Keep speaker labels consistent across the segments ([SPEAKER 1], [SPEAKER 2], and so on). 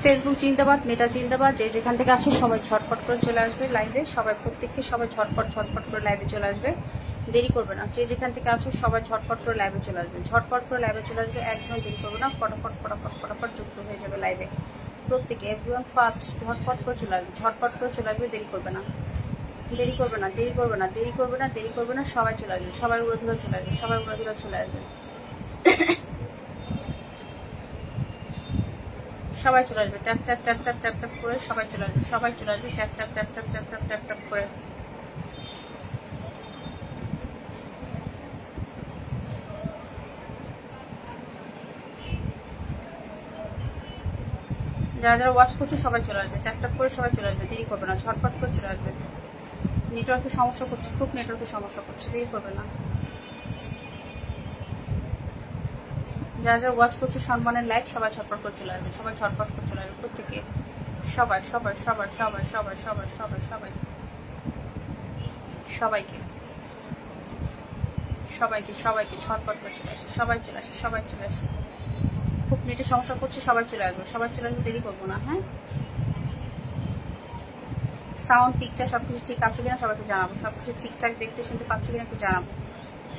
[SPEAKER 1] Facebook জিন্দাবাদ, মেটা জিন্দাবাদ। যে যেখান থেকে আসছে সবাই ঝটপট করে চলে আসবে লাইভে। সবাই প্রত্যেককে সবাই ঝটপট করে লাইভে চলে আসবে, দেরি করবে না। যে যেখান থেকে আসছে সবাই ঝটপট করে লাইভে চলে আসবে, ঝটপট করে লাইভে চলে আসবে, একদম দেরি করবে না। ফটাফট যুক্ত হয়ে যাবে লাইভে প্রত্যেকে। এভরিওয়ান ফাস্ট ঝটপট করে চলে আসবে, ঝটপট করে চলে আসবে, দেরি করবে না, দেরি করবে না, দেরি করবে না, দেরি করবে না, দেরি করবে না। সবাই চলে আসবে, সবাই উড়ে ধরে চলে আসবে, সবাই উড়ে ধরে চলে আসবে, সবাই চলে আসবে। Tap tap tap tap tap tap করে সবাই চলে আসবে, সবাই চলে আসবে। Tap tap tap tap tap tap tap tap করে যারা যারা ওয়াচ করছে সবাই চলে আসবে, ট্যাপ ট্যাপ করে সবাই চলে আসবে, দেরি করবে না, ঝটপট করে চলে আসবে। নেটওয়ার্কের সমস্যা করছে, খুব নেটওয়ার্কের সমস্যা করছে, দেরি করবে না। যারা যারা ওয়াচ করছে সম্মানের লাইভ, সবাই ঝটপট করে চলে আসবে, সবাই ঝটপট করে চলে আসবে প্রত্যেকে। সবাই সবাই সবাই সবাই সবাই সবাই সবাই সবাই সবাইকে সবাইকে সবাইকে ঝটপট করে চলে আসে, সবাই চলে আসে, সবাই চলে আসে। খুব নেটের সমস্যা করছে, সবাই চলে আসবে, সবাই চলে আসবে, দেরি করবো না। হ্যাঁ, সাউন্ড পিকচার সবকিছু ঠিক আছে কিনা সবাইকে জানাবো, সবকিছু ঠিকঠাক দেখতে শুনতে পাচ্ছি কিনা একটু জানাবো,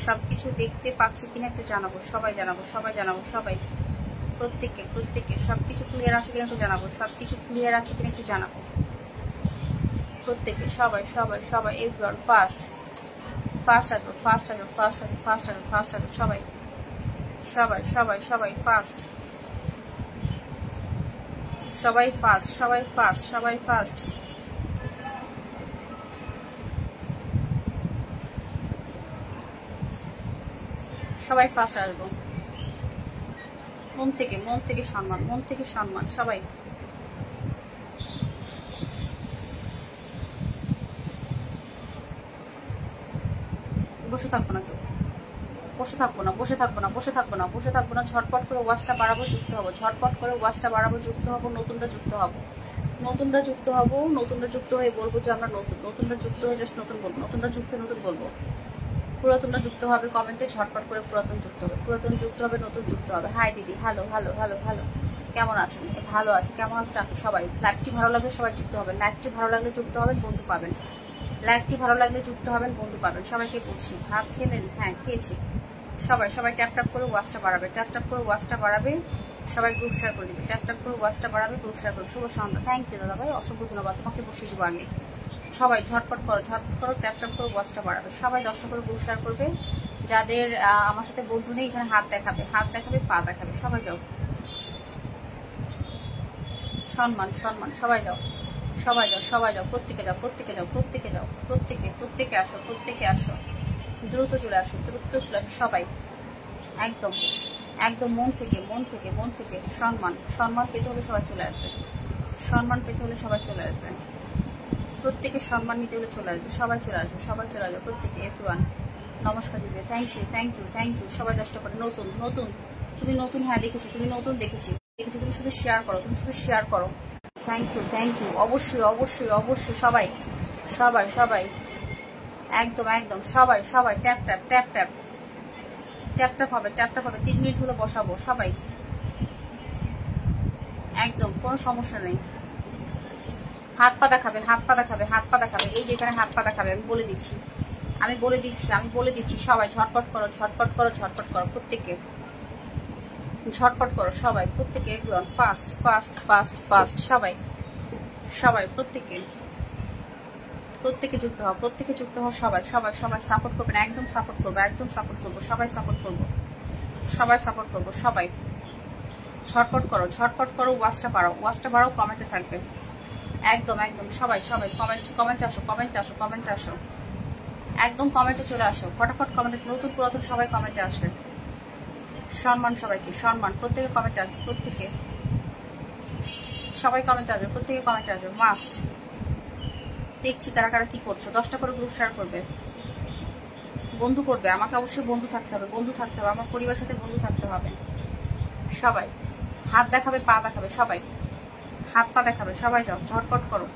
[SPEAKER 1] সবকিছু দেখতে পাচ্ছি কিনা একটু জানাবো, সবাই জানাবো, সবাই জানাবো, সবাই প্রত্যেককে প্রত্যেককে সবকিছু ক্লিয়ার আছে কিনা একটু জানাবো, সবকিছু ক্লিয়ার আছে কিনা একটু জানাবো প্রত্যেকে। সবাই সবাই সবাই এভরিওয়ান ফাস্ট ফাস্ট আসবো, ফাস্ট আসবো, ফাস্ট আসবো, ফাস্ট আসবো, ফাস্ট আসবো, সবাই সবাই সবাই সবাই ফাস্ট, সবাই ফাস্ট, সবাই ফাস্ট, সবাই ফাস্ট। সবাই ফাস্ট আসবো, মন থেকে সম্মান, মন থেকে সম্মান। সবাই বসে থাকবো না, কেউ বসে থাকবো না, বসে থাকবো না, বসে থাকবো না, বসে থাকবো না। ঝটপট করে ওয়াচটা বাড়াবো, যুক্ত হবো, ঝটপট করে ওয়াচটা বাড়াবো, যুক্ত হবো, নতুনটা যুক্ত হবো, নতুনটা যুক্ত হবো, নতুনটা যুক্ত হয়ে বলবো যে আমরা নতুন, নতুনটা যুক্ত হয়ে জাস্ট নতুন বলবো, নতুনটা যুক্ত নতুন বলবো। পুরাতনটা যুক্ত হবে কমেন্টে, ঝটপট করে পুরাতন যুক্ত হবে, পুরাতন যুক্ত হবে, নতুন যুক্ত হবে। হাই দিদি, হ্যালো হ্যালো হ্যালো হ্যালো, কেমন আছেন? ভালো আছে, কেমন আছে ডাক্তার? সবাই লাইভটি ভালো লাগলে সবাই যুক্ত হবেন, লাইভটি ভালো লাগলে যুক্ত হবেন, বন্ধু পাবেন, লাইভটি ভালো লাগলে যুক্ত হবেন, বন্ধু পাবেন। সবাইকে বলছি, ভাত খেলেন? হ্যাঁ খেয়েছি। সবাই সবাই ট্যাপ ট্যাপ করে ওয়াচটা বাড়াবে, ট্যাপ ট্যাপ করে ওয়াচটা বাড়াবে, সবাই গ্রুপ শেয়ার করে দিবে, ট্যাপ ট্যাপ করে ওয়াচটা বাড়াবে, গ্রুপ শেয়ার করবে। শুভ সন্ধ্যা। থ্যাংক ইউ দাদা ভাই, অসংখ্য ধন্যবাদ, তোমাকে বসিয়ে দেবো আগে। সবাই ঝটপট করো, ঝটপট করো, ট্যাপ ট্যাপ করে ওয়াচটা বাড়াবে, সবাই 10টা করে গ্রুপ শেয়ার করবে। যাদের আমার সাথে বন্ধু নেই, এখানে হাত দেখাবে, হাত দেখাবে, পা দেখাবে, সবাই যাও। সম্মান সম্মান, সবাই যাও, সবাই যাও, সবাই যাও, প্রত্যেকে যাও, প্রত্যেকে যাও, প্রত্যেকে যাও, প্রত্যেকে প্রত্যেকে আসো, প্রত্যেকে আসো, দ্রুত চলে আসো, দ্রুত চলে আসো সবাই। একদম একদম মন থেকে সম্মান, সম্মান পেতে হলে সবাই চলে আসবে, সম্মান পেতে হলে সবাই চলে আসবে, প্রত্যেকে সম্মান নিতে হলে চলে আসবে, সবাই চলে আসবে, সবাই চলে আসবে প্রত্যেকে। এভরিওয়ান নমস্কার দিবে, thank you thank you thank you. সবাই 10টা করে নতুন নতুন, তুমি নতুন, হ্যাঁ দেখেছি তুমি নতুন, দেখেছি দেখেছি, তুমি শুধু শেয়ার করো, তুমি শুধু শেয়ার করো। থ্যাংক ইউ থ্যাংক ইউ, অবশ্যই অবশ্যই অবশ্যই সবাই সবাই সবাই একদম একদম সবাই সবাই tap tap tap tap tap tap হবে, ট্যাপ ট্যাপ হবে। 3 মিনিট হলো বসাবো, সবাই একদম কোনো সমস্যা নেই। হাত পা দেখাবে, হাত পা দেখাবে, হাত পা দেখাবে, এই যেখানে হাত পা দেখাবে, আমি বলে দিচ্ছি, আমি বলে দিচ্ছি, আমি বলে দিচ্ছি। সবাই ঝটপট করো, ঝটপট করো, ঝটপট করো প্রত্যেকে, ঝটপট করো সবাই প্রত্যেকে। Everyone fast fast fast fast, সবাই সবাই প্রত্যেকে প্রত্যেকে যুক্ত হও, প্রত্যেকে যুক্ত হও, সবাই সবাই সবাই সাপোর্ট করবেন, একদম সাপোর্ট করবো, একদম সাপোর্ট করবো, সবাই সাপোর্ট করবো, সবাই সাপোর্ট করবো, সবাই ঝটপট করো, ঝটপট করো, ওয়াচটা বাড়াও, ওয়াচটা বাড়াও, কমেন্টে থাকবে, একদম একদম সবাই সবাই কমেন্টে আসো, কমেন্টে আসো, কমেন্টে আসো, একদম কমেন্টে চলে আসো, ফটাফট কমেন্টে, নতুন পুরাতন সবাই কমেন্টে আসবে। সম্মান সবাইকে, সম্মান, প্রত্যেকে কমেন্টে আসবে, প্রত্যেকে সবাই কমেন্টে আসবে, প্রত্যেকে কমেন্টে আসবে, মাস্ট। দেখছি কারা কারা কি করছো, 10টা করে গ্রুপ শেয়ার করবে, বন্ধু করবে, আমাকে অবশ্যই বন্ধু থাকতে হবে, বন্ধু থাকতে হবে, আমার পরিবারের সাথে বন্ধু থাকতে হবে। সবাই হাত দেখাবে, পা দেখাবে, সবাই হাত পা দেখাবে, সবাই যাও, ঝটপট করো,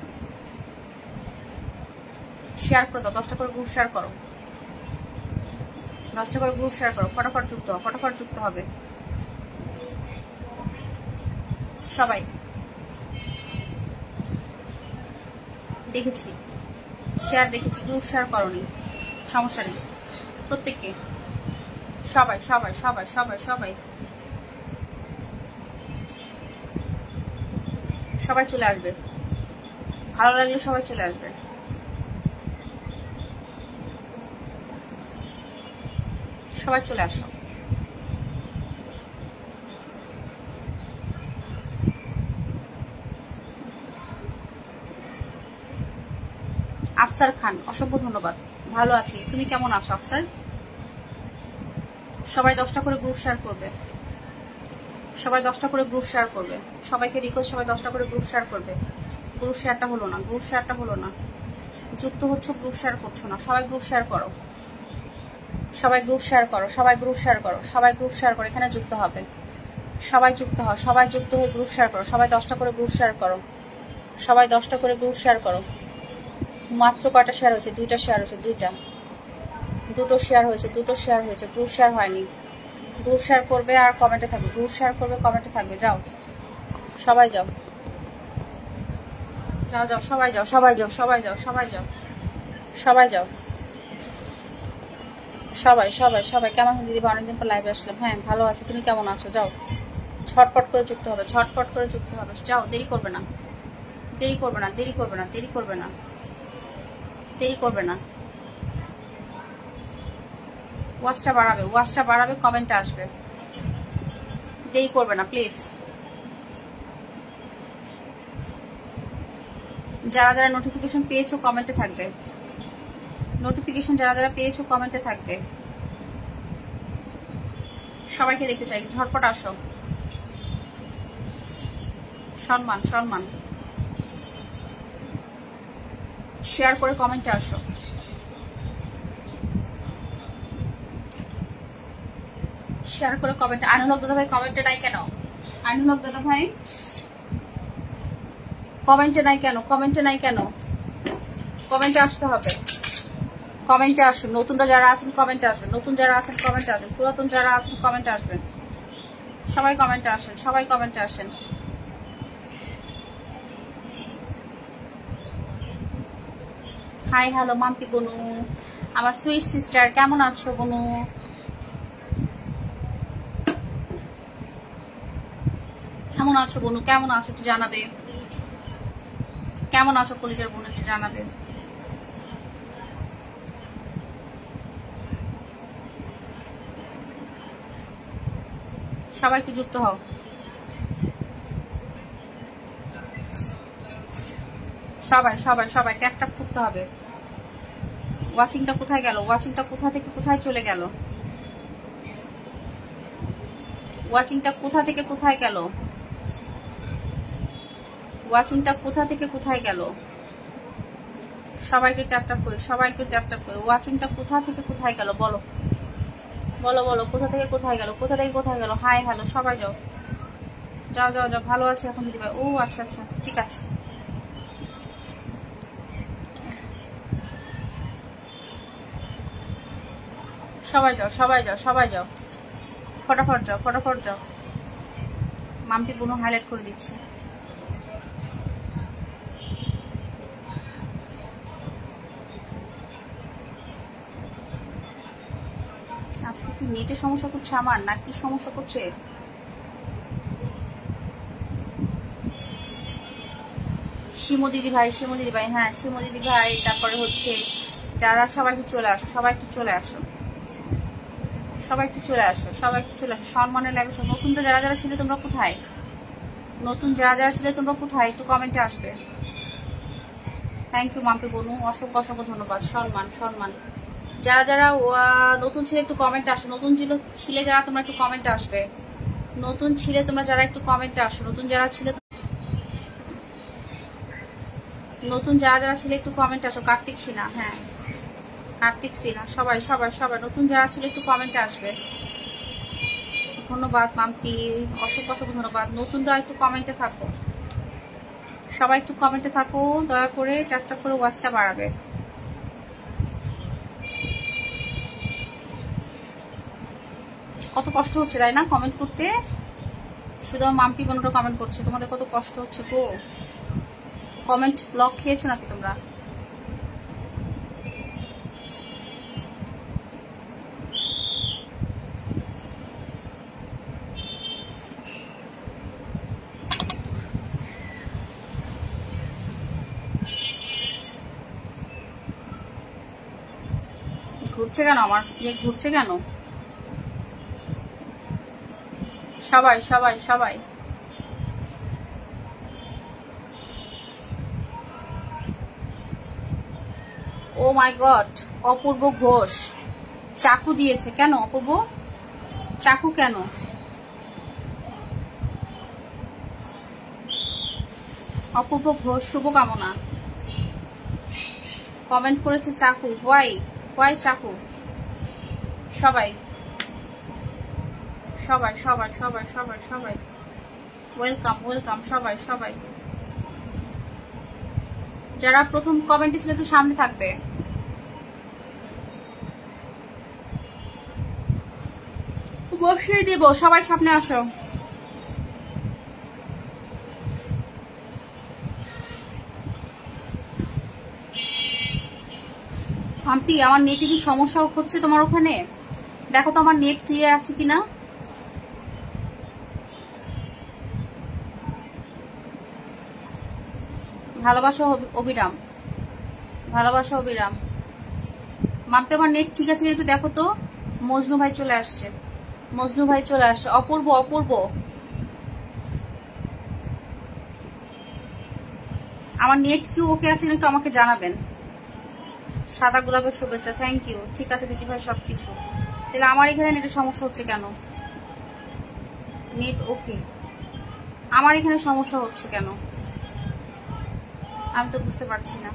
[SPEAKER 1] শেয়ার করে দাও, 10টা করে গ্রুপ শেয়ার করো, 10টা করে গ্রুপ শেয়ার করো, ফটাফট যুক্ত হবে, ফটাফট যুক্ত হবে সবাই। দেখেছি, শেয়ার দেখেছি, গ্রুপ শেয়ার করনি, সমস্যা নেই। প্রত্যেককে সবাই সবাই সবাই সবাই সবাই সবাই চলে আসবে, ভালো লাগলে সবাই চলে আসবে। সবাই চলে আসো। আফসার খান, অসংখ্য ধন্যবাদ। ভালো আছি, তুমি কেমন আছো আফসার? সবাই 10টা করে গ্রুপ শেয়ার করবে, সবাই 10টা করে গ্রুপ শেয়ার করবে। সবাইকে রিকোয়েস্ট, সবাই 10টা করে গ্রুপ শেয়ার করবে। গ্রুপ শেয়ারটা হলো না, গ্রুপ শেয়ারটা হলো না। যুক্ত হচ্ছে, গ্রুপ শেয়ার করছো না। সবাই গ্রুপ শেয়ার করো, সবাই গ্রুপ শেয়ার করো, সবাই গ্রুপ শেয়ার করো, সবাই গ্রুপ শেয়ার করো। এখানে যুক্ত হবে, সবাই যুক্ত হও, সবাই যুক্ত হয়ে গ্রুপ শেয়ার করো। সবাই 10টা করে গ্রুপ শেয়ার করো, সবাই 10টা করে গ্রুপ শেয়ার করো। মাত্র কয়টা শেয়ার হয়েছে? 2টা শেয়ার হয়েছে, 2টো শেয়ার হয়েছে, 2টো শেয়ার হয়েছে। গ্রুপ শেয়ার হয়নি। গ্রুপ শেয়ার করবে আর কমেন্টে থাকবে, গ্রুপ শেয়ার করবে, কমেন্টে থাকবে। যাও সবাই যাও, যাও যাও, সবাই যাও, সবাই যাও, সবাই যাও, সবাই যাও, সবাই যাও, সবাই সবাই সবাই। কেমন আছেন দিদি? অনেকদিন পর লাইভে আসলাম। হ্যাঁ ভালো আছে, তুমি কেমন আছো? যাও ঝটপট করে যুক্ত হবে, ঝটপট করে যুক্ত হবে। যাও, দেরি করবে না, দেরি করবে না, দেরি করবে না, দেরি করবে না, দেরি করবে না। ওয়াচটা বাড়াবে, ওয়াচটা বাড়াবে, কমেন্টে আসবে। দেরি করবে না প্লিজ। যারা যারা নোটিফিকেশন পেয়েছো কমেন্টে থাকবে, নোটিফিকেশন যারা যারা পেয়েছো কমেন্টে থাকবে। সবাইকে দেখতে চাই, ঝটপট আসো। সম্মান সম্মান, শেয়ার করে কমেন্টে আসো। শেয়ার করে কমেন্টে। আইনুল দাদা ভাই কমেন্টে নাই কেন? আইনুল দাদা ভাই কমেন্টে নাই কেন? কমেন্টে নাই কেন? কমেন্টে আসতে হবে, কমেন্টে আসুন। নতুনরা যারা আছেন কমেন্টে আসবেন, নতুন যারা আছেন কমেন্টে আসবেন, পুরাতন যারা আছেন কমেন্টে আসবেন। সবাই কমেন্টে আসেন, সবাই কমেন্টে আসেন। হাই হ্যালো মাম্পি বনু, আমার সুইট সিস্টার, কেমন আছো বনু? কেমন আছো বনু? কেমন আছো একটু জানাবে। কেমন আছো কলিজার বোন একটু জানাবে। সবাই একটু যুক্ত হও, সবাই সবাই সবাই ট্যাপ ট্যাপ করতে হবে। ওয়াচিংটা কোথায় গেল? ওয়াচিংটা কোথা থেকে কোথায় চলে গেল? ওয়াচিংটা কোথা থেকে কোথায় গেল? ওয়াচিংটা কোথা থেকে কোথায় গেল? সবাইকে ট্যাপ ট্যাপ করি, সবাইকে ট্যাপ ট্যাপ করি। ওয়াচিংটা কোথা থেকে কোথায় গেল? বলো বলো বলো, কোথা থেকে কোথায় গেল? কোথা থেকে কোথায় গেল? হাই হ্যালো, সবাই যাও, যাও যাও যাও। ভালো আছে এখন দিদি ভাই? ও আচ্ছা আচ্ছা, ঠিক আছে। সবাই যাও, সবাই যাও, সবাই যাও, ফটাফট যাও, ফটাফট যাও। মাম্পি বোনও হাইলাইট করে দিচ্ছে। আজকে কি নেটে সমস্যা করছে আমার, না কি সমস্যা করছে? শিমু দিদি ভাই, শিমু দিদি ভাই, হ্যাঁ শিমু দিদি ভাই। তারপরে হচ্ছে যারা, সবাই একটু চলে আসো, সবাই একটু চলে আসো, সবাই একটু চলে আসো, সবাই একটু চলে আসো। সম্মানের লাইভে নতুনরা যারা যারা ছিলে তোমরা কোথায়? নতুন যারা যারা ছিলে তোমরা কোথায়? একটু কমেন্টে আসবে। থ্যাংক ইউ মাম্পি বনু, অসংখ্য অসংখ্য ধন্যবাদ। সম্মান সম্মান। যারা যারা নতুন ছিলে একটু কমেন্টে আসো, নতুন ছিলে যারা তোমরা একটু কমেন্টে আসবে। নতুন ছিলে তোমরা যারা একটু কমেন্টে আসো, নতুন যারা ছিলে, নতুন যারা যারা ছিল একটু কমেন্টে আসো। কার্তিক সিনা, হ্যাঁ কার্তিক সিনা, সবাই সবাই সবাই নতুন যারা ছিল একটু কমেন্টে আসবে। ধন্যবাদ মাম্পি, অসংখ্য অসংখ্য ধন্যবাদ। নতুনরা একটু কমেন্টে থাকো, সবাই একটু কমেন্টে থাকো দয়া করে। ট্যাপ ট্যাপ করে ওয়াচটা বাড়াবে। কত কষ্ট হচ্ছে তাই না কমেন্ট করতে? শুধু মাম্পি বোনটা কমেন্ট করছে, তোমাদের কত কষ্ট হচ্ছে গো। কমেন্ট ব্লক খেয়েছো নাকি তোমরা? ঘুরছে কেন আমার ঘুরছে কেন? সবাই সবাই সবাই ও মাই গড, অপূর্ব ঘোষ চাকু দিয়েছে কেন? অপূর্ব চাকু কেন? অপূর্ব ঘোষ শুভকামনা কমেন্ট করেছে চাকু। হোয়াই চাকু? সবাই সবাই সবাই সবাই সবাই সবাই ওয়েলকাম ওয়েলকাম সবাই সবাই। যারা প্রথম কমেন্টে ছিল একটু সামনে থাকবে। বসিয়ে দেব, সবাই সামনে আসো। হাম্পি, আমার নেটে কি সমস্যা হচ্ছে তোমার ওখানে? দেখো তো আমার নেট ক্লিয়ার আছে কিনা। ভালোবাসা অবিরাম, ভালোবাসা অবিরাম। মাম্পি আমার নেট ঠিক আছে একটু দেখো তো। মজনু ভাই চলে আসছে, মজনু ভাই চলে আসছে। অপূর্ব অপূর্ব আমার নেট কি ওকে আছে একটু আমাকে জানাবেন। সাদা গোলাপের শুভেচ্ছা, থ্যাংক ইউ। ঠিক আছে দিদি ভাই সবকিছু। তাহলে আমার এখানে নেটের সমস্যা হচ্ছে কেন? নেট ওকে, আমার এখানে সমস্যা হচ্ছে কেন আমি তো বুঝতে পারছি না।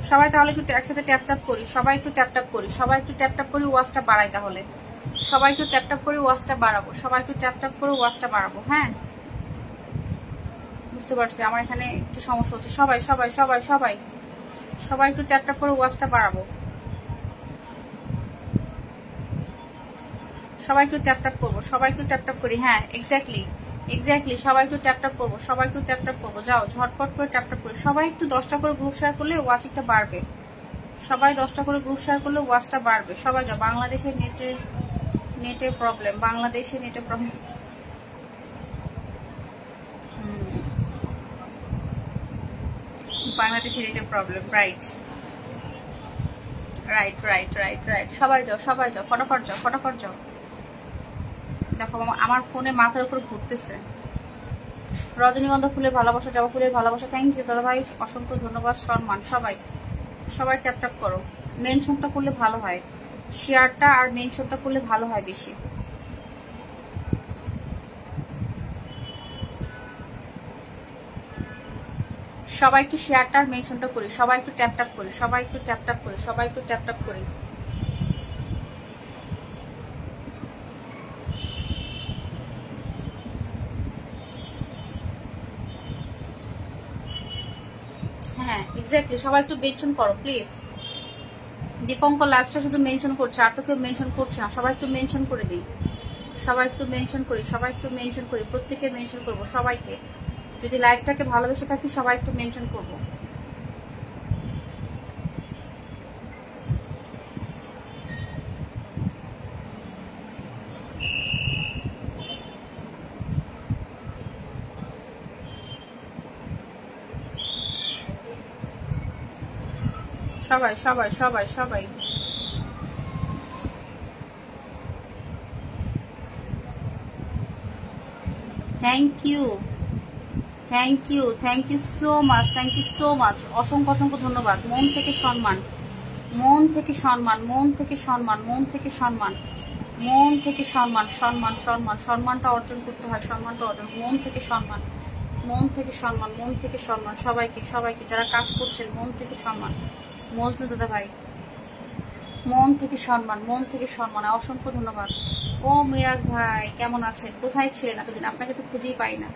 [SPEAKER 1] সবাই তাহলে একটু একসাথে ট্যাপ ট্যাপ করি, সবাই একটু ট্যাপ ট্যাপ করি, সবাই একটু ট্যাপ ট্যাপ করি, ওয়াচটা বাড়াই। তাহলে সবাই একটু ট্যাপ ট্যাপ করে ওয়াচটা বাড়াবো, সবাই একটু ট্যাপ ট্যাপ করে ওয়াচটা বাড়াবো। হ্যাঁ বুঝতে পারছি আমার এখানে একটু সমস্যা হচ্ছে। সবাই সবাই সবাই সবাই সবাই একটু ট্যাপ ট্যাপ করে ওয়াচটা বাড়াবো, সবাই একটু ট্যাপ ট্যাপ করবো, সবাই একটু ট্যাপ ট্যাপ করি। হ্যাঁ এক্স্যাক্টলি এক্স্যাক্টলি, সবাই একটু ট্যাপ ট্যাপ করবো, সবাই একটু ট্যাপ ট্যাপ করবো। যাও ঝটপট করে ট্যাপ ট্যাপ করি। সবাই একটু 10টা করে গ্রুপ শেয়ার করলে ওয়াচিংটা বাড়বে। সবাই 10টা করে গ্রুপ শেয়ার করলে ওয়াচটা বাড়বে। সবাই যাও। বাংলাদেশের নেটের প্রবলেম, বাংলাদেশে নেটের প্রবলেম। বাংলাদেশের নেটের problem. Right right right right right. সবাই যাও সবাই যাও, ফটাফট যাও ফটাফট যাও। দেখো আমার ফোনে মাথার উপর ঘুরতেছে। রজনীগন্ধা ফুলের ভালোবাসা, জবা ফুলের ভালোবাসা, থ্যাংক ইউ দাদা ভাই, অসংখ্য ধন্যবাদ, সম্মান। সবাই সবাই ট্যাপ ট্যাপ করো। মেনশনটা করলে ভালো হয়, শেয়ারটা আর মেনশনটা করলে ভালো হয় বেশি। সবাই একটু শেয়ারটা আর মেনশনটা করি, সবাই একটু ট্যাপ ট্যাপ করি, সবাই একটু ট্যাপ ট্যাপ করি, সবাই একটু ট্যাপ ট্যাপ করি। হ্যাঁ এক্স্যাক্টলি, সবাই একটু মেনশন করো প্লিজ। দীপঙ্কর লাইভটা শুধু মেনশন করছে, আর তো কেউ মেনশন করছে না। সবাই একটু মেনশন করে দিই, সবাই একটু মেনশন করি, সবাই একটু মেনশন করি। প্রত্যেকে মেনশন করবো সবাইকে। যদি লাইভটাকে ভালোবেসে থাকি সবাই একটু মেনশন করবো। সবাই সবাই সবাই সবাই thank you thank you thank you so much, thank you so much. অসংখ্য অসংখ্য ধন্যবাদ। মন থেকে সম্মান, মন থেকে সম্মান, মন থেকে সম্মান, মন থেকে সম্মান, মন থেকে সম্মান। সম্মান সম্মান সম্মানটা অর্জন করতে হয়, সম্মানটা অর্জন। মন থেকে সম্মান, মন থেকে সম্মান, মন থেকে সম্মান। সবাইকে সবাইকে যারা কাজ করছেন মন থেকে সম্মান। মজনু দাদা ভাই মন থেকে সম্মান, মন থেকে সম্মান। অসংখ্য ধন্যবাদ। ও মিরাজ ভাই কেমন আছেন? কোথায় ছিলেন এতদিন? আপনাকে তো খুঁজেই পাই না,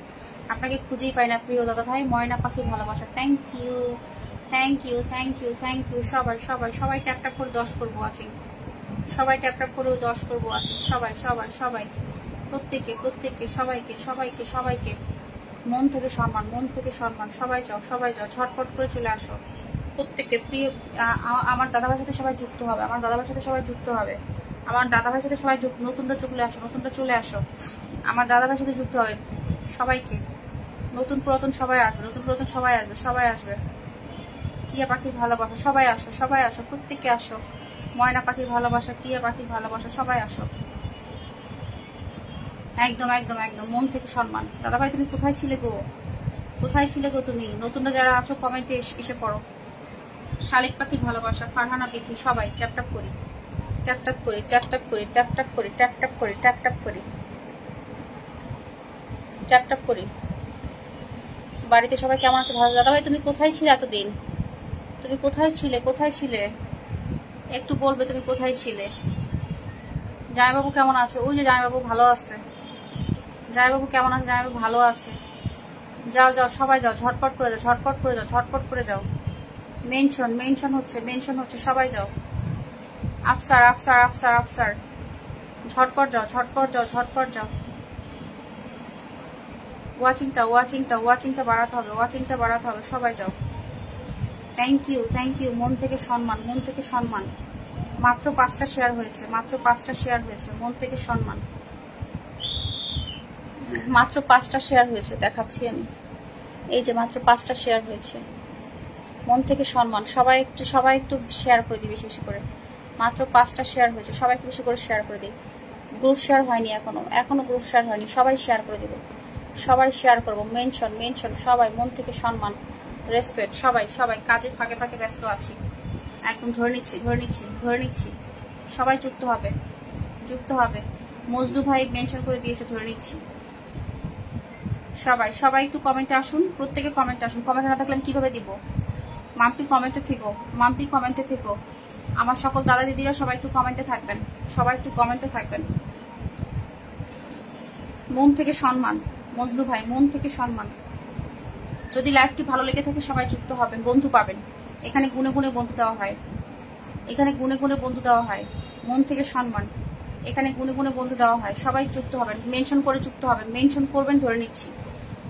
[SPEAKER 1] আপনাকে খুঁজেই পাই না প্রিয় দাদা ভাই। ময়না পাখির ভালোবাসা, thank you thank you thank you thank you. সবাই সবাই সবাই ট্যাপ ট্যাপ করে 10 করবো আছি, সবাই ট্যাপ ট্যাপ করে 10 করবো আছি। সবাই সবাই সবাই প্রত্যেকে প্রত্যেককে সবাইকে সবাইকে সবাইকে মন থেকে সম্মান, মন থেকে সম্মান। সবাই যাও, সবাই যাও, ঝটপট করে চলে আসো প্রত্যেককে। প্রিয় আমার দাদাভাইয়ের সাথে সবাই যুক্ত হবে, আমার দাদাভাইয়ের সাথে সবাই যুক্ত হবে, আমার দাদাভাইয়ের সাথে সবাই নতুনটা চলে আসো, নতুনটা চলে আসো, আমার দাদাভাইয়ের সাথে যুক্ত হবে সবাইকে। নতুন পুরাতন সবাই আসবে, নতুন পুরাতন সবাই আসবে, সবাই আসবে। টিয়া পাখির ভালোবাসা, সবাই আসো, সবাই আসো, প্রত্যেকে আসো। ময়না পাখির ভালোবাসা, টিয়া পাখির ভালোবাসা, সবাই আসো। একদম একদম একদম মন থেকে সম্মান। দাদাভাই তুমি কোথায় ছিলে গো, কোথায় ছিলে গো তুমি? নতুনরা যারা আছো কমেন্টে এসে পড়ো। শালিক পাখির ভালোবাসা, ফারহানা বিথি, সবাই ট্যাপ ট্যাপ করি, ট্যাপ ট্যাপ করি, ট্যাপ ট্যাপ করি, ট্যাপ ট্যাপ করি, ট্যাপ ট্যাপ করি, ট্যাপ ট্যাপ করি, ট্যাপ ট্যাপ করি। বাড়িতে সবাই কেমন আছে? ভালো। দাদাভাই তুমি কোথায় ছিলে এতদিন? তুমি কোথায় ছিলে, কোথায় ছিলে? একটু বলবে তুমি কোথায় ছিলে? জামাইবাবু কেমন আছে? ওই যে জামাইবাবু ভালো আছে। জামাইবাবু কেমন আছে? জামাইবাবু ভালো আছে। যাও যাও, সবাই যাও, ঝটপট করে যাও, ঝটপট করে যাও, ঝটপট করে যাও। মেনশন, মেনশন হচ্ছে, মেনশন হচ্ছে, সবাই যাও। আফসার, আফসার, আফসার, আফসার, ঝটপট যাও, ঝটপট যাও, ঝটপট যাও। ওয়াচিংটা, ওয়াচিংটা, ওয়াচিংটা বাড়াতে হবে, ওয়াচিংটা বাড়াতে হবে, সবাই যাও। Thank you, thank you. মন থেকে সম্মান, মন থেকে সম্মান। মাত্র 5টা শেয়ার হয়েছে, মাত্র 5টা শেয়ার হয়েছে। মন থেকে সম্মান, মাত্র 5টা শেয়ার হয়েছে, দেখাচ্ছি আমি। এই যে মাত্র 5টা শেয়ার হয়েছে। মন থেকে সম্মান। সবাই একটু শেয়ার করে দিই, বেশি বেশি করে। মাত্র 5টা শেয়ার হয়েছে, সবাই একটু বেশি করে শেয়ার করে দিই। গ্রুপ শেয়ার হয়নি এখনো গ্রুপ শেয়ার হয়নি। সবাই শেয়ার করে দিব, সবাই শেয়ার করবো। মেনশন, মেনশন, সবাই। মন থেকে সম্মান, রেসপেক্ট, সবাই সবাই। কাজের ফাঁকে ফাঁকে ব্যস্ত আছি, একদম ধরে নিচ্ছি, ধরে নিচ্ছি, ধরে নিচ্ছি। সবাই যুক্ত হবে, যুক্ত হবে। মজনু ভাই মেনশন করে দিয়েছে, ধরে নিচ্ছি। সবাই সবাই একটু কমেন্টে আসুন, প্রত্যেকে কমেন্টে আসুন। কমেন্টে না থাকলে আমি কিভাবে দিব? মাম্পি কমেন্টে থেকো, মাম্পি কমেন্টে থেকো। আমার সকল দাদা দিদিরা সবাই একটু কমেন্টে থাকবেন, সবাই একটু কমেন্টে থাকবেন। মন থেকে সম্মান, মজনু ভাই, মন থেকে সম্মান। যদি লাইভটি ভালো লেগে থাকে সবাই যুক্ত হবেন, বন্ধু পাবেন। এখানে গুনে গুনে বন্ধু দেওয়া হয়, এখানে গুনে গুনে বন্ধু দেওয়া হয়। মন থেকে সম্মান, এখানে গুনে গুনে বন্ধু দেওয়া হয়। সবাই যুক্ত হবেন, মেনশন করে যুক্ত হবেন। মেনশন করবেন, ধরে নিচ্ছি।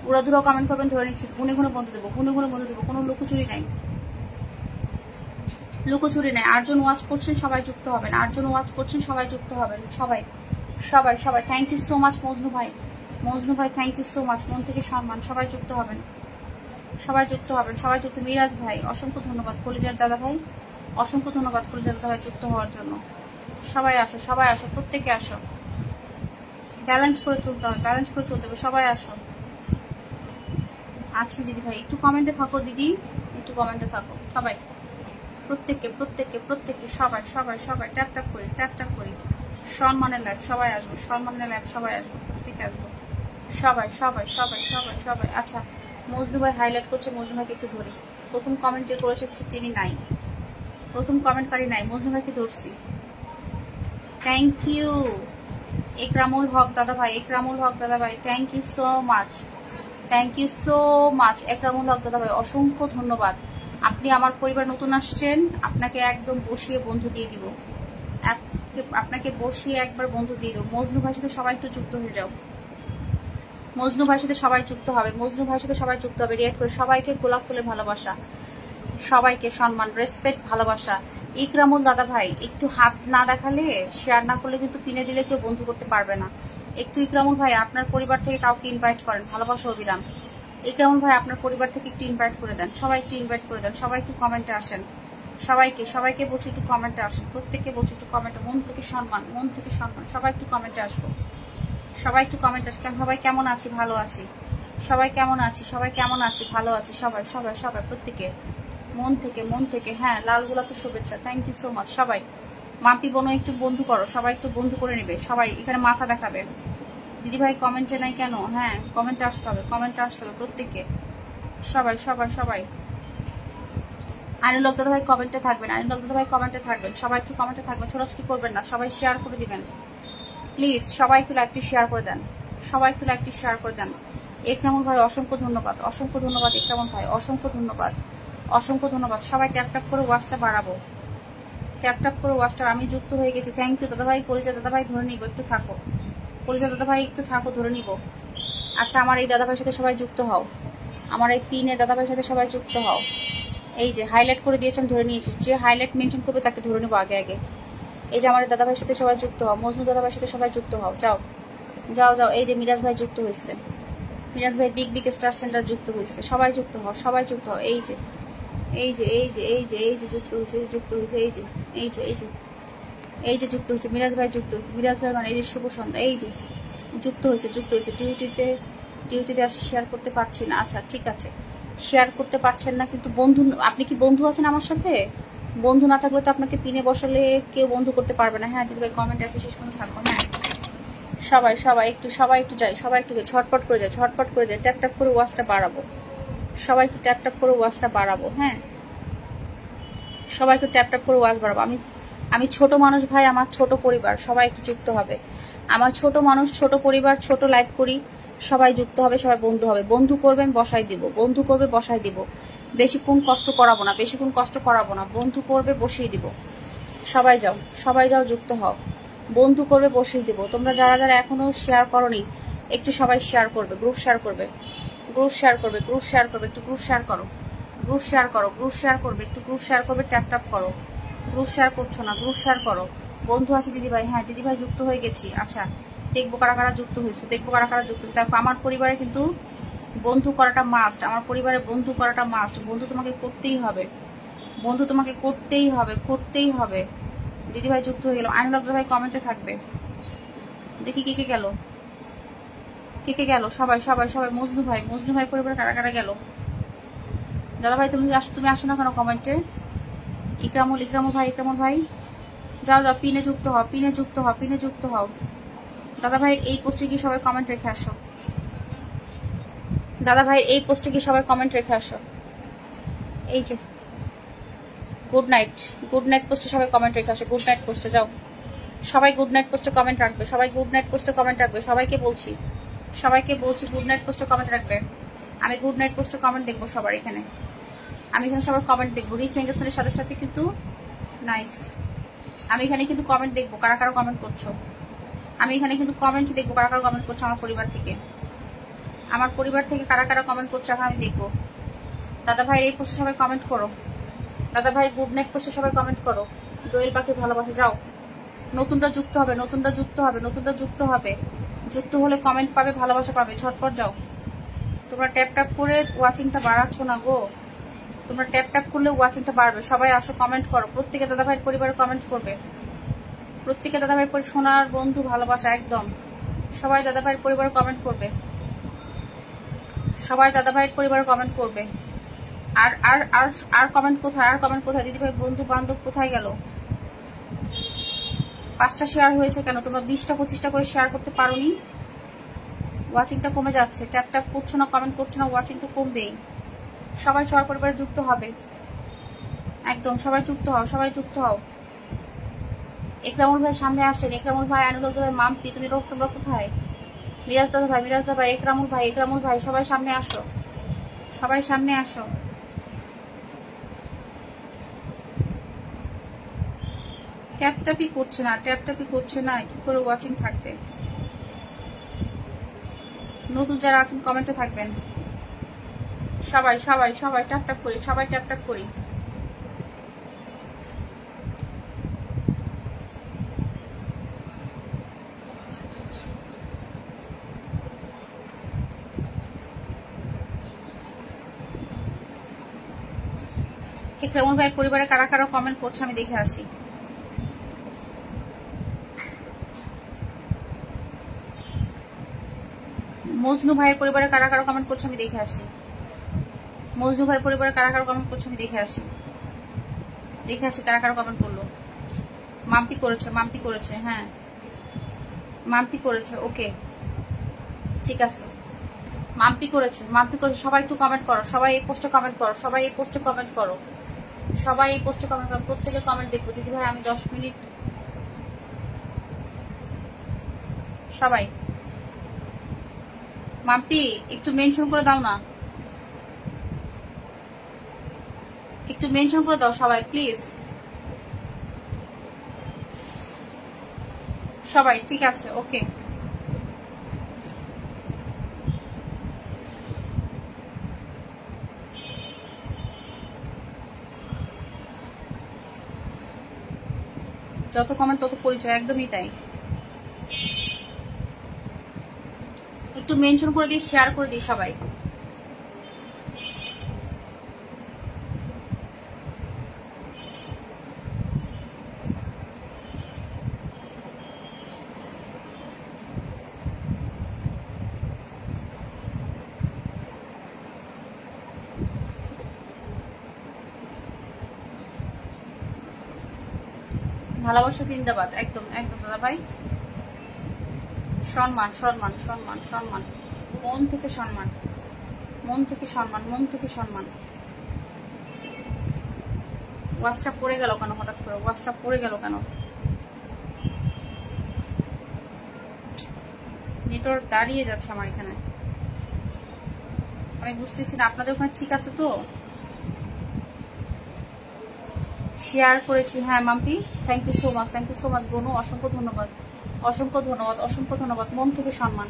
[SPEAKER 1] উড়াধুরা কমেন্ট করবেন, ধরে নিচ্ছি। গুনে গুনে বন্ধু দেবো, গুনে গুনে বন্ধু দেবো। কোনো লুকোচুরি নাই, লুকোচুরি নাই। 8জন ওয়াচ করছেন, সবাই যুক্ত হবেন। 8জন ওয়াচ করছেন, সবাই যুক্ত হবেন। সবাই সবাই সবাই। Thank you so much Majnu ভাই, মজনু ভাই থ্যাংক ইউ সো মাচ। মন থেকে সম্মান, সবাই যুক্ত হবেন, সবাই যুক্ত হবেন, সবাই যুক্ত। মিরাজ ভাই অসংখ্য ধন্যবাদ, কলিজার দাদা ভাই অসংখ্য ধন্যবাদ কলিজার দাদা ভাই যুক্ত হওয়ার জন্য। সবাই আসো, সবাই আসো, প্রত্যেকে আসো। ব্যালেন্স করে চলতে হবে, ব্যালেন্স করে চলতে হবে। সবাই আসো। আচ্ছা দিদি ভাই একটু কমেন্টে থাকো, দিদি একটু কমেন্টে থাকো। সবাই প্রত্যেককে প্রত্যেককে প্রত্যেককে, সবাই সবাই সবাই ট্যাপ ট্যাপ করি, ট্যাপ ট্যাপ করি। সম্মানের লাইভ, সবাই আসবো, সম্মানের লাইভ, সবাই আসবো, প্রত্যেকে আসবো। সবাই সবাই সবাই সবাই সবাই। আচ্ছা মজনু ভাই হাইলাইট করছে, মজনু ভাইকে একটু ধরি। প্রথম কমেন্ট যে করেছে তিনি নাই, প্রথম কমেন্টকারী নাই, মজনু ভাইকে ধরছি। থ্যাংক ইউ একরামুল হক দাদা ভাই, একরামুল হক দাদা ভাই, thank you so much, thank you so much. Ekramul Haque দাদা ভাই অসংখ্য ধন্যবাদ। আপনি আমার পরিবার নতুন আসছেন, আপনাকে একদম বসিয়ে বন্ধু দিয়ে দিব, আপনাকে বসিয়ে একবার বন্ধু দিয়ে দেবো। মজনু ভাইয়ের সাথে সবাই একটু যুক্ত হয়ে যাও, মজনু ভাইয়ের সাথে সবাই যুক্ত হবে, মজনু ভাইয়ের সাথে সবাই যুক্ত হবে। রিয়াক্ট করে সবাইকে গোলাপ ফুলের ভালোবাসা, সবাইকে সম্মান, রেসপেক্ট, ভালোবাসা। ইকরামুল দাদা ভাই একটু হাত না দেখালে, শেয়ার না করলে কিন্তু পিনে দিলে কেউ বন্ধু করতে পারবে না। একটু ইকরামুল ভাই আপনার পরিবার থেকে কাউকে ইনভাইট করেন, ভালোবাসা অবিরাম। ইকরামুল ভাই আপনার পরিবার থেকে একটু ইনভাইট করে দেন, সবাই একটু ইনভাইট করে দেন। সবাই একটু কমেন্টে আসেন, সবাইকে সবাইকে বলছি একটু কমেন্টে আসেন, প্রত্যেককে বলছি একটু কমেন্টে। মন থেকে সম্মান, মন থেকে সম্মান, সবাই একটু কমেন্টে আসবো, সবাই একটু কমেন্ট আসবে। সবাই কেমন আছি, ভালো আছি, সবাই কেমন আছি, সবাই কেমন আছি, ভালো আছি, সবাই সবাই সবাই প্রত্যেকে মন থেকে, মন থেকে। হ্যাঁ লাল গোলাপের শুভেচ্ছা, থ্যাংক ইউ সো মাচ। সবাই মাম্পি বোনও একটু বন্ধু করো, সবাই একটু বন্ধু করে নেবে। সবাই এখানে মাথা দেখাবে। দিদি ভাই কমেন্টে নাই কেন? হ্যাঁ কমেন্টে আসতে হবে, কমেন্টে আসতে হবে প্রত্যেককে। সবাই সবাই সবাই। আইনুল দাদা ভাই কমেন্টে থাকবেন, আইনুল দাদা ভাই কমেন্টে থাকবেন, সবাই একটু কমেন্টে থাকবেন, ছোটাছুটি করবেন না, সবাই শেয়ার করে দিবেন প্লিজ। সবাই একটু লাইভটি শেয়ার করে দেন, সবাই একটু লাইভটি শেয়ার করে দেন। একরামুল ভাই অসংখ্য ধন্যবাদ, অসংখ্য ধন্যবাদ। একরামুল ভাই অসংখ্য ধন্যবাদ, অসংখ্য ধন্যবাদ। সবাই ট্যাপ ট্যাপ করে ওয়াচটা বাড়াবো, ট্যাপ ট্যাপ করে ওয়াচটা। আমি যুক্ত হয়ে গেছি, থ্যাংক ইউ দাদা ভাই। পরিচয় দাদা ভাই ধরে নিব, একটু থাকো। পরিচয় দাদা ভাই একটু থাকো, ধরে নিব। আচ্ছা, আমার এই দাদাভাইয়ের সাথে সবাই যুক্ত হও, আমার এই পিনে দাদাভাইয়ের সাথে সবাই যুক্ত হও। এই যে হাইলাইট করে দিয়েছেন, ধরে নিয়েছি, যে হাইলাইট মেনশন করবে তাকে ধরে নেবো আগে আগে। এই যে আমার দাদাভাইয়ের সাথে সবাই যুক্ত হও, মজনু দাদাভাইয়ের সাথে সবাই যুক্ত হও, যাও যাও যাও। এই যে মিরাজ ভাই যুক্ত হয়েছে, মিরাজ ভাই বিগ বিগ স্টার সেন্টার যুক্ত হয়েছে, সবাই যুক্ত হও, সবাই যুক্ত হও। এই যে এই যে এই যে এই যে এই যে যুক্ত হয়েছে, যুক্ত হয়েছে, এই যে এই যে এই যে এই যে যুক্ত হয়েছে, মিরাজ ভাই যুক্ত হয়েছে, মিরাজ ভাই মানে এই যে শুভ সন্ধ্যা, এই যে যুক্ত হয়েছে, যুক্ত হয়েছে। ডিউটিতে আসে শেয়ার করতে পারছি না। আচ্ছা ঠিক আছে, শেয়ার করতে পারছেন না, কিন্তু বন্ধু, আপনি কি বন্ধু আছেন আমার সাথে? বন্ধু না থাকলে তো আপনাকে পিনে বসালে কেউ বন্ধু করতে পারবে না। হ্যাঁ দিদিভাই কমেন্টে আছে, শেষ পর্যন্ত থাকবো। হ্যাঁ সবাই সবাই একটু যাই, সবাই একটু যাই, ঝটপট করে যায়, ঝটপট করে যায়, ট্যাপ ট্যাপ করে ওয়াচটা বাড়াবো, সবাই একটু ট্যাপ ট্যাপ করে ওয়াচটা বাড়াবো। হ্যাঁ সবাই একটু ট্যাপ ট্যাপ করে ওয়াচ বাড়াবো। আমি ছোট মানুষ ভাই, আমার ছোট পরিবার, সবাই একটু যুক্ত হবে। আমার ছোট মানুষ, ছোট পরিবার, ছোট লাইভ করি, সবাই যুক্ত হবে, সবাই বন্ধু হবে। বন্ধু করবেন বসাই দিব, বন্ধু করবে বসাই দিব, বেশিক্ষণ কষ্ট করাবো না, বেশিক্ষণ কষ্ট করাবো না, বন্ধু করবে বসিয়ে দিব। সবাই যাও, সবাই যাও, যুক্ত হও, বন্ধু করবে বসিয়ে দিব। তোমরা যারা যারা এখনো শেয়ার করোনি একটু সবাই শেয়ার করবে, গ্রুপ শেয়ার করবে, গ্রুপ শেয়ার করবে, গ্রুপ শেয়ার করবে, একটু গ্রুপ শেয়ার করো, গ্রুপ শেয়ার করো, গ্রুপ শেয়ার করবে, একটু গ্রুপ শেয়ার করবে, ট্যাপ ট্যাপ করো। গ্রুপ শেয়ার করছো না, গ্রুপ শেয়ার করো। বন্ধু আছে দিদিভাই, হ্যাঁ দিদিভাই যুক্ত হয়ে গেছি। আচ্ছা দেখবো কারা কারা যুক্ত হয়েছে, দেখবো কারা কারা যুক্ত হয়েছে। দেখো আমার পরিবারে কিন্তু বন্ধু করাটা মাস্ট, আমার পরিবারে বন্ধু করাটা মাস্ট। বন্ধু তোমাকে করতেই হবে, বন্ধু তোমাকে করতেই হবে, করতেই হবে। দিদিভাই যুক্ত হয়ে গেল, আইনুল ভাই কমেন্টে থাকবে, দেখি কে কে গেল, কে কে গেল, সবাই সবাই সবাই। মজনু ভাই, মজনু ভাই পরিবারে কারা কারা গেল? দাদা ভাই তুমি আসো না কেন কমেন্টে? ইকরামুল ভাই, ইকরামুল ভাই যাও যাও, পিনে যুক্ত হও, পিনে যুক্ত হও, পিনে যুক্ত হও। দাদা ভাই এই পোস্টে কি সবাই কমেন্ট রেখে আসো, দাদা ভাই এই পোস্টে কি সবাই কমেন্ট রেখে আসো। এই যে গুড নাইট, গুড নাইট পোস্টে সবাই কমেন্ট রেখে আসো, গুড নাইট পোস্টে যাও, সবাই গুড নাইট পোস্টে কমেন্ট রাখবে, সবাই গুড নাইট পোস্টে কমেন্ট রাখবে, সবাইকে বলছি, সবাইকে বলছি গুড নাইট পোস্টে কমেন্ট রাখবে। আমি গুড নাইট পোস্টে কমেন্ট দেখবো সবার এখানে, আমি এখানে সবার কমেন্ট দেখবো। রিচ এঙ্গেজমেন্টের সাথে সাথে কিন্তু নাইস, আমি এখানে কিন্তু কমেন্ট দেখবো কারা কারা কমেন্ট করছো, আমি এখানে কিন্তু কমেন্ট দেখবো কারা কারা কমেন্ট করছো। আমার পরিবার থেকে, আমার পরিবার থেকে কারা কারা কমেন্ট করছো এখন আমি দেখবো। দাদা ভাই এই পোস্টে সবাই কমেন্ট করো, দাদা ভাই গুড নাইট পোস্টে সবাই কমেন্ট করো। দোয়েল পাখি ভালোবাসে যাও, নতুনটা যুক্ত হবে, নতুনটা যুক্ত হবে, নতুনটা যুক্ত হবে, যুক্ত হলে কমেন্ট পাবে, ভালোবাসা পাবে, ঝটপট যাও। তোমরা ট্যাপ ট্যাপ করে ওয়াচিংটা বাড়াচ্ছ না গো, তোমরা ট্যাপ ট্যাপ করলে ওয়াচিংটা বাড়বে। সবাই আসো কমেন্ট করো, প্রত্যেকে দাদা ভাইয়ের পরিবারে কমেন্ট করবে, প্রত্যেকে দাদা ভাইয়ের সোনার বন্ধু ভালোবাসা একদম, সবাই দাদা ভাইয়ের পরিবারে কমেন্ট করবে, সবাই দাদা ভাইয়ের পরিবারে কমেন্ট করবে। আর আর আর আর কমেন্ট কোথায়, আর কমেন্ট কোথায়? দিদি ভাই বন্ধু বান্ধব কোথায় গেল? 5টা শেয়ার হয়েছে কেন? তোমরা 20টা 25টা করে শেয়ার করতে পারোনি, ওয়াচিংটা কমে যাচ্ছে। ট্যাপ ট্যাপ করছো না, কমেন্ট করছো না, ওয়াচিং তো কমবেই। সবাই সবার পরিবারে যুক্ত হবে, একদম সবাই যুক্ত হও, সবাই যুক্ত হও। একরামুল ভাই সামনে আসছেন, একরামুল ভাই, আনুল ভাই, মাম্পি তুমি তোমরা কোথায়? মিরাজ দাদা ভাই, মিরাজ দাদা ভাই, একরামুল ভাই, একরামুল ভাই, সবাই সামনে আসো, সবাই সামনে আসো। ট্যাপ ট্যাপই করছে না, ট্যাপ ট্যাপই করছে না, কি করে ওয়াচিং থাকবে? নতুন যারা আছেন কমেন্টে থাকবেন, সবাই সবাই সবাই ট্যাপ ট্যাপ করি, সবাই ট্যাপ ট্যাপ করি। একরামুল ভাইয়ের পরিবারে কারা কারা কমেন্ট করছে আমি দেখে আসি। মজনু ভাইয়ের পরিবারে কারা কারা কমেন্ট করছে আমি দেখে আসি। মজনু ভাইয়ের পরিবারে কারা কারা কমেন্ট করছে আমি দেখে আসি, দেখে আসি কারা কারা কমেন্ট করলো। মাম্পি করেছে, মাম্পি করেছে, হ্যাঁ মাম্পি করেছে, ওকে ঠিক আছে, মাম্পি করেছে, মাম্পি করেছে। সবাই একটু কমেন্ট করো, সবাই এই পোস্টে কমেন্ট করো, সবাই এই পোস্টে কমেন্ট করো, সবাই এই পোস্টে কমেন্ট করো, প্রত্যেকের কমেন্ট দেখবো। দিদি ভাই আমি 10 মিনিট, সবাই মাম্পি একটু মেনশন করে দাও না, একটু মেনশন করে দাও সবাই প্লিজ, সবাই ঠিক আছে, ওকে যত কমেন্ট তত পরিচয়, একদমই তাই। একটু মেনশন করে দিই, শেয়ার করে দিই সবাই। ভালোবাসা জিন্দাবাদ, একদম একদম দাদা ভাই। সম্মান সম্মান সম্মান সম্মান, মন থেকে সম্মান, মন থেকে সম্মান, মন থেকে সম্মান। ওয়াচটা পড়ে গেল কেন হঠাৎ করে? ওয়াচটা পড়ে গেল কেন? নেটওয়ার্ক দাঁড়িয়ে যাচ্ছে আমার এখানে, আমি বুঝতেছি না। আপনাদের ওখানে ঠিক আছে তো? শেয়ার করেছি, হ্যাঁ Mampi, thank you so much, thank you so much বনু, অসংখ্য ধন্যবাদ, অসংখ্য ধন্যবাদ, অসংখ্য ধন্যবাদ, মন থেকে সম্মান।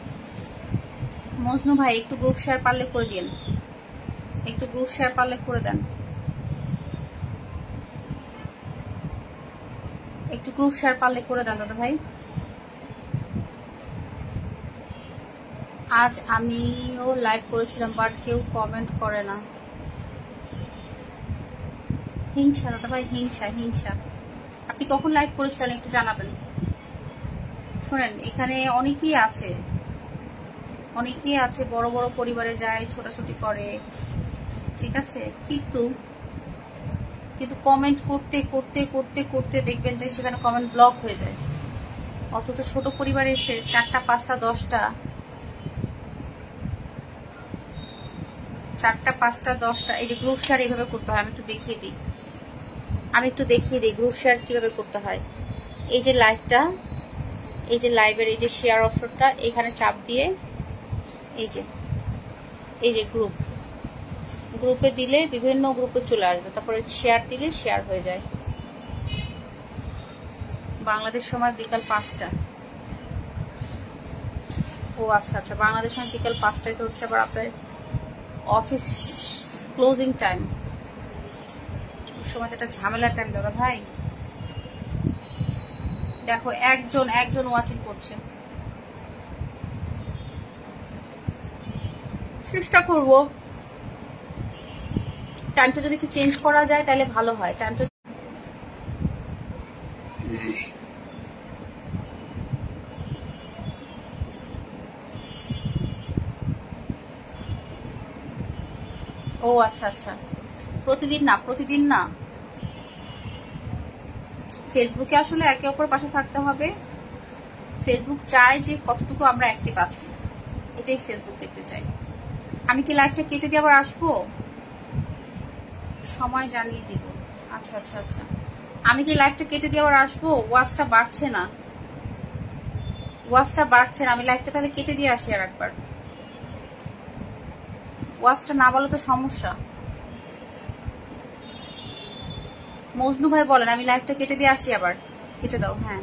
[SPEAKER 1] মজনু ভাই একটু গ্রুপ শেয়ার পারলে করে দিন, একটু গ্রুপ শেয়ার পারলে করে দেন, একটু গ্রুপ শেয়ার পারলে করে দেন দাদা ভাই। আজ আমিও লাইভ করেছিলাম বাট কেউ কমেন্ট করে না। হিংসা দাদা ভাই, হিংসা হিংসা। আপনি কখন লাইভ করেছিলেন একটু জানাবেন। শোনেন, এখানে অনেকেই আছে, অনেকেই আছে বড় বড় পরিবারে যায়, ছোটাছুটি করে, ঠিক আছে, কিন্তু কমেন্ট করতে করতে করতে করতে দেখবেন যে সেখানে কমেন্ট ব্লক হয়ে যায়। অথচ ছোট পরিবারে এসে 4টা 5টা 10টা 4টা 5টা 10টা এই যে গ্রুপ শেয়ার এইভাবে করতে হয়। আমি একটু দেখিয়ে দিই, গ্রুপ শেয়ার কিভাবে করতে হয়। এই যে লাইভটা, এই যে লাইভের এই যে শেয়ার অপশনটা, এখানে চাপ দিয়ে এই যে গ্রুপে দিলে বিভিন্ন গ্রুপে চলে আসবে, তারপরে শেয়ার দিলে শেয়ার হয়ে যায়। বাংলাদেশ সময় বিকাল 5টা। ও আচ্ছা আচ্ছা, বাংলাদেশ সময় বিকাল 5টায় তো হচ্ছে আবার আপনার অফিস ক্লোজিং টাইম। সময় একটা ঝামেলার টাইম দাদা ভাই। দেখো একজন ওয়াচিং করছে, চেষ্টা করব টাইমটা যদি একটু চেঞ্জ করা যায় তাহলে ভালো হয়। টাইমটা ও আচ্ছা আচ্ছা, প্রতিদিন না ফেসবুকে আসলে একে অপর পাশে থাকতে হবে। ফেসবুক চায় যে কতটুকু আমরা অ্যাক্টিভ আছি, এটাই ফেসবুক দেখতে চাই। আমি কি লাইভটা কেটে দিয়ে আবার আসবো? সময় জানিয়ে দিব। আচ্ছা আচ্ছা আচ্ছা, আমি কি লাইভটা কেটে দিয়ে আবার আসবো? ওয়াচটা বাড়ছে না, আমি লাইভটা তাহলে কেটে দিয়ে আসি আর একবার। ওয়াচটা না বলো তো সমস্যা। মজনু ভাই বলেন, আমি লাইভটা কেটে দিয়ে আসি আবার। কেটে দাও, হ্যাঁ।